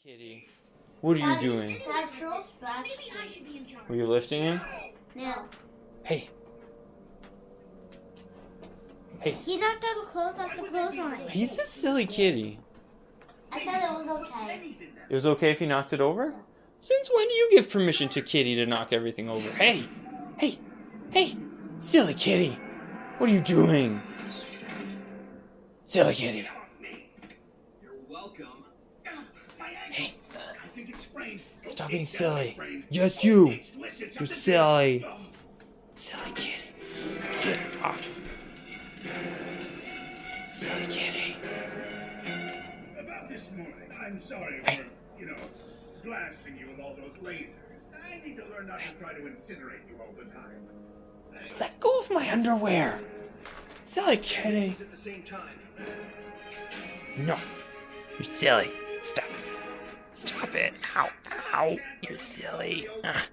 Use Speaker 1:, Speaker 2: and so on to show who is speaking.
Speaker 1: Kitty, what are you doing?
Speaker 2: Dad, churro scratched me.
Speaker 1: Were you lifting him?
Speaker 2: No.
Speaker 1: Hey. Hey.
Speaker 2: He knocked all the clothes off the clothesline.
Speaker 1: He's a silly kitty.
Speaker 2: I said it was okay.
Speaker 1: It was okay if he knocked it over? Since when do you give permission to Kitty to knock everything over? Hey! Hey! Hey! Silly kitty! What are you doing? Silly kitty!
Speaker 3: You're welcome.
Speaker 1: Hey!
Speaker 3: I think it's sprained.
Speaker 1: Stop being silly. Yes, you! You're silly. Silly kitty. Get off. Silly kitty.
Speaker 4: About this morning, I'm sorry
Speaker 1: Hey.
Speaker 4: for, blasting you with all those lasers. I need to learn not to try to incinerate you all the time.
Speaker 1: Let go of my underwear. Silly kitty.
Speaker 3: At the same time.
Speaker 1: No. You're silly. Stop. Stop it. Ow. Ow. You're silly. Ah.